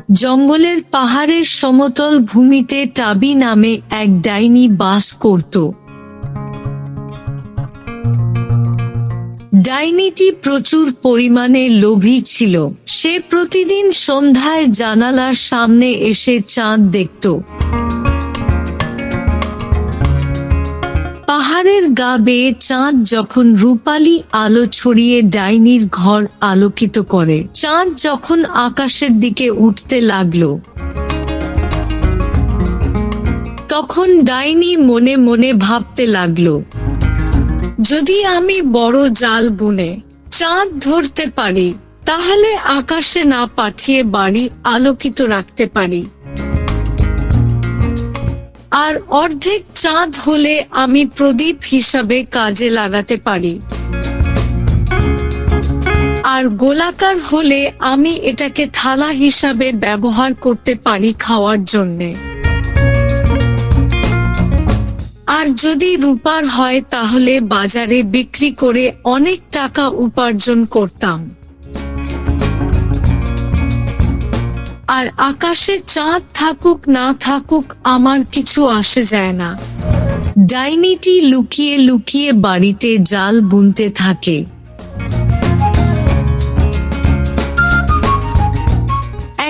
জঙ্গলের পাহাড়ের সমতল ভূমিতে টাবি নামে এক ডাইনি বাস করত। ডাইনিটি প্রচুর পরিমাণে লোভী ছিল। সে প্রতিদিন সন্ধ্যায় জানালার সামনে এসে চাঁদ দেখত। পাহাড়ের গা বেয়ে চাঁদ যখন রূপালী আলো ছড়িয়ে ডাইনির ঘর আলোকিত করে, চাঁদ যখন আকাশের দিকে উঠতে লাগলো, তখন ডাইনি মনে মনে ভাবতে লাগলো, যদি আমি বড় জাল বুনে চাঁদ ধরতে পারি, তাহলে আকাশে না পাঠিয়ে বাড়ি আলোকিত রাখতে পারি। আর অর্ধেক চাঁদ হলে আমি প্রদীপ হিসাবে কাজে লাগাতে পারি, আর গোলাকার হলে আমি এটাকে থালা হিসাবে ব্যবহার করতে পারি খাওয়ার জন্যে। আর যদি রূপার হয় তাহলে বাজারে বিক্রি করে অনেক টাকা উপার্জন করতাম। আর আকাশে চাঁদ থাকুক না থাকুক আমার কিছু আসে যায় না। ডাইনিটি লুকিয়ে লুকিয়ে বাড়িতে জাল বুনতে থাকে।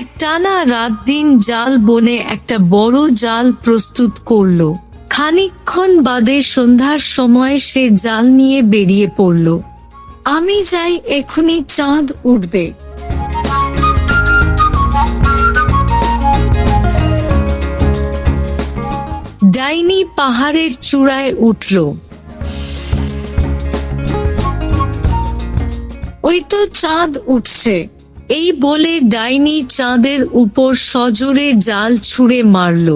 একটানা রাত দিন জাল বনে একটা বড় জাল প্রস্তুত করলো। খানিকক্ষণ বাদে সন্ধ্যার সময় সে জাল নিয়ে বেরিয়ে পড়ল। আমি যাই, এখনি চাঁদ উঠবে। ডাইনি পাহাড়ের চূড়ায় উঠল। ওই তো চাঁদ উঠছে, এই বলে ডাইনি চাঁদের উপর সজোরে জাল ছুঁড়ে মারল।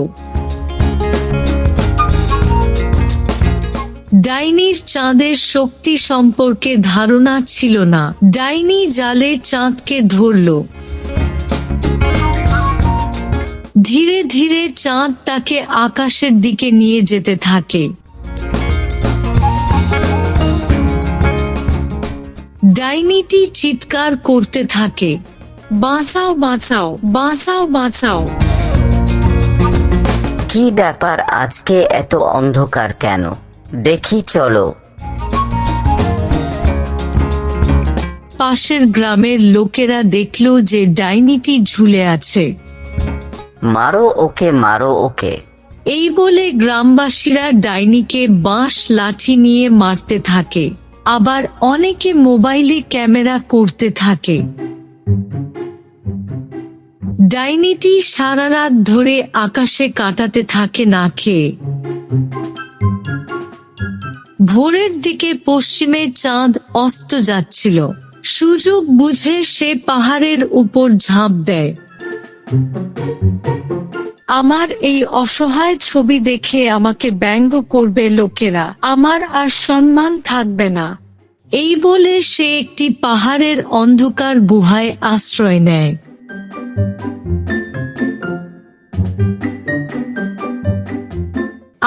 ডাইনির চাঁদের শক্তি সম্পর্কে ধারণা ছিল না। ডাইনি জালে চাঁদকে ধরল। ধীরে ধীরে চাঁদ তাকে আকাশের দিকে নিয়ে যেতে থাকে। ডাইনিটি চিৎকার করতে থাকে, বাঁচাও বাঁচাও, বাঁচাও বাঁচাও। কি ব্যাপার, আজকে এত অন্ধকার কেন? দেখি চলো। পাশের গ্রামের লোকেরা দেখল যে ডাইনিটি ঝুলে আছে। মারো ওকে, মারো ওকে। এই বলে গ্রামবাসীরা ডাইনিকে বাঁশ লাঠি নিয়ে মারতে থাকে। আবার অনেকে মোবাইলে ক্যামেরা করতে থাকে। ডাইনিটি সারা রাত ধরে আকাশে কাটাতে থাকে না খেয়ে। ভোরের দিকে পশ্চিমে চাঁদ অস্ত যাচ্ছিল। সুযোগ বুঝে সে পাহাড়ের উপর ঝাঁপ দেয়। আমার এই অসহায় ছবি দেখে আমাকে ব্যঙ্গ করবে লোকেরা, আমার আর সম্মান থাকবে না। এই বলে সে একটি পাহাড়ের অন্ধকার গুহায় আশ্রয় নেয়।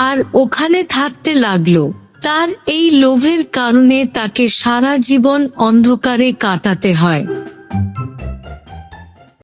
আর ওখানে থাকতে লাগলো। তার এই লোভের কারণে তাকে সারা জীবন অন্ধকারে কাটাতে হয়।